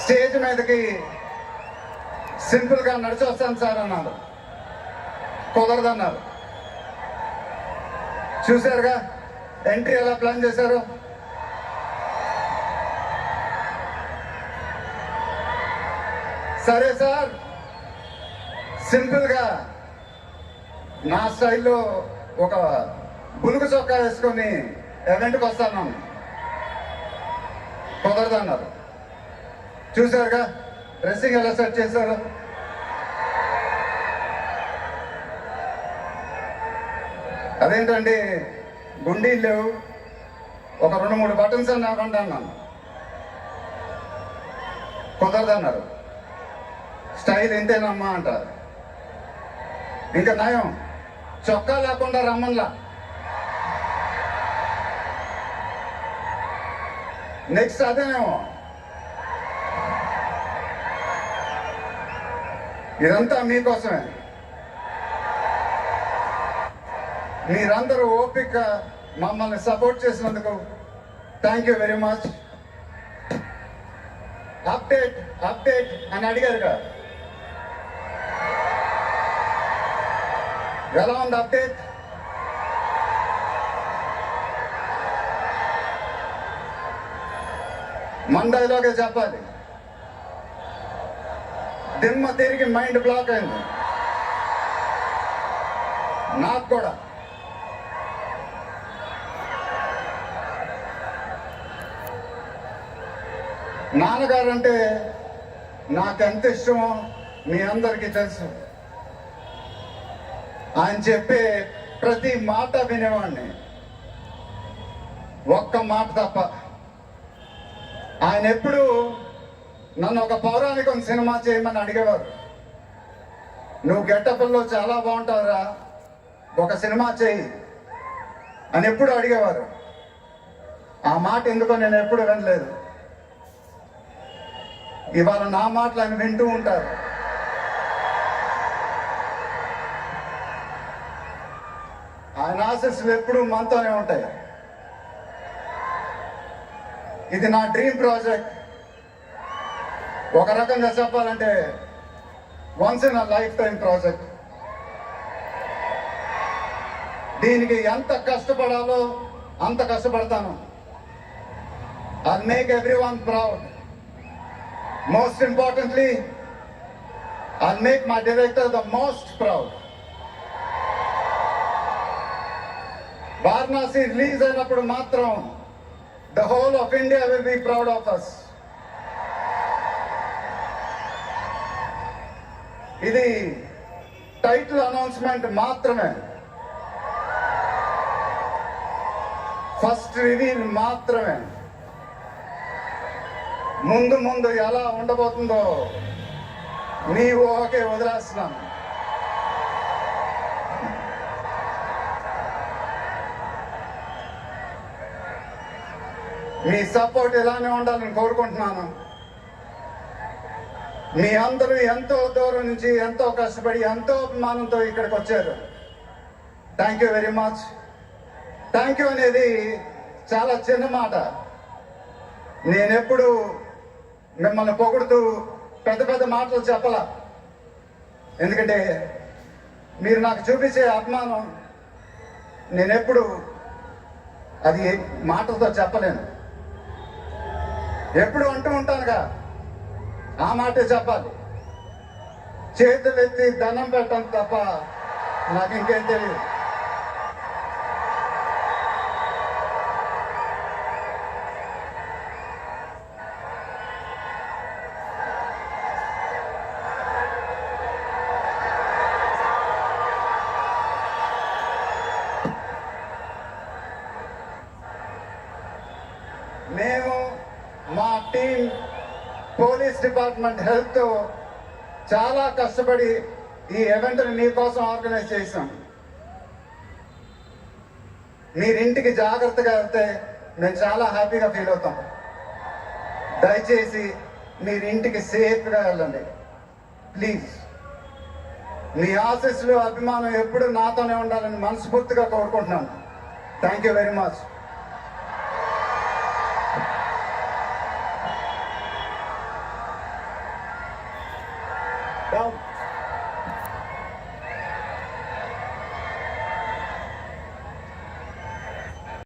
Stage మీదకి సింపుల్గా నడిచి వస్తాను సార్ అన్నారు. కుదరదన్నారు. చూశారుగా ఎంట్రీ ఎలా ప్లాన్ చేశారు. సరే సార్, సింపుల్గా నా స్టైల్లో ఒక బులుగు చొక్కా వేసుకొని ఈవెంట్కి వస్తాను. కుదరదన్నారు. చూశారుగా డ్రెస్సింగ్ ఎలా సెట్ చేశారు. అదేంటండి గుండీలు లేవు, ఒక 2-3 బటన్స్ అని నాకుంటున్నాను. కుదరదన్నారు. స్టైల్ ఇంతేనమ్మా అంటారు. ఇంకా నయం చొక్కా లేకుండా రమ్మన్లా. నెక్స్ట్ అదేనేమో. ఇదంతా మీకోసమే. మీరందరూ ఓపిక మమ్మల్ని సపోర్ట్ చేసినందుకు thank you very much. Update update అని అడిగారుగా, ఎలా ఉంది అప్డేట్? మన డైలాగే చెప్పాలి. దిమ్మ తిరిగి మైండ్ బ్లాక్ అయింది నాకు కూడా. నాన్నగారంటే నాకెంత ఇష్టమో మీ అందరికీ తెలుసు. ఆయన చెప్పే ప్రతి మాట వినేవాడిని, ఒక్క మాట తప్ప. ఆయన ఎప్పుడు నన్ను ఒక పౌరాణికం సినిమా చేయమని అడిగేవారు. నువ్వు గెటప్లో చాలా బాగుంటావురా, ఒక సినిమా చేయి అని ఎప్పుడు అడిగేవారు. ఆ మాట ఎందుకో నేను ఎప్పుడు వినలేదు. ఇవాళ నా మాటలు ఆయన వింటూ ఉంటారు. ఆయన ఆశీస్సులు ఎప్పుడూ మనతోనే ఉంటాయి. ఇది నా డ్రీమ్ ప్రాజెక్ట్. ఒక రకంగా చెప్పాలంటే once in a life time project. దీనికి ఎంత కష్టపడాలో అంత కష్టపడతాను. I'll make everyone proud. Most importantly, I'll make my director the most proud. Varanasi release అయినప్పుడు మాత్రం the whole of India will be proud of us. ఇది title announcement మాత్రమే, first reveal మాత్రమే. ముందు ముందు ఎలా ఉండబోతుందో నీ ఊహకే వదిలేస్తున్నాను. మీ సపోర్ట్ ఇలానే ఉండాలని కోరుకుంటున్నాను. మీ అందరూ ఎంతో దూరం నుంచి ఎంతో కష్టపడి ఎంతో అభిమానంతో ఇక్కడికి వచ్చారు. Thank you very much. Thank you అనేది చాలా చిన్న మాట. నేనెప్పుడు మిమ్మల్ని పొగుడుతూ పెద్ద పెద్ద మాటలు చెప్పలా. ఎందుకంటే మీరు నాకు చూపించే అభిమానం నేనెప్పుడు అది మాటలతో చెప్పలేను. ఎప్పుడు అంటూ ఉంటానుగా, ఆ మాటే చెప్పాలి. చేతులు ఎత్తి దండం పెట్టడం తప్ప నాకు ఇంకేం తెలియదు. మేము మా టీం పోలీస్ డిపార్ట్మెంట్ హెల్త్ చాలా కష్టపడి ఈ ఈవెంట్ని మీకోసం ఆర్గనైజ్ చేసాం. మీరింటికి జాగ్రత్తగా వెళ్తే మేము చాలా హ్యాపీగా ఫీల్ అవుతాం. దయచేసి మీరింటికి సేఫ్గా వెళ్ళండి ప్లీజ్. మీ ఆశీస్సులు అభిమానం ఎప్పుడు నాతోనే ఉండాలని మనస్ఫూర్తిగా కోరుకుంటున్నాను. Thank you very much. Down.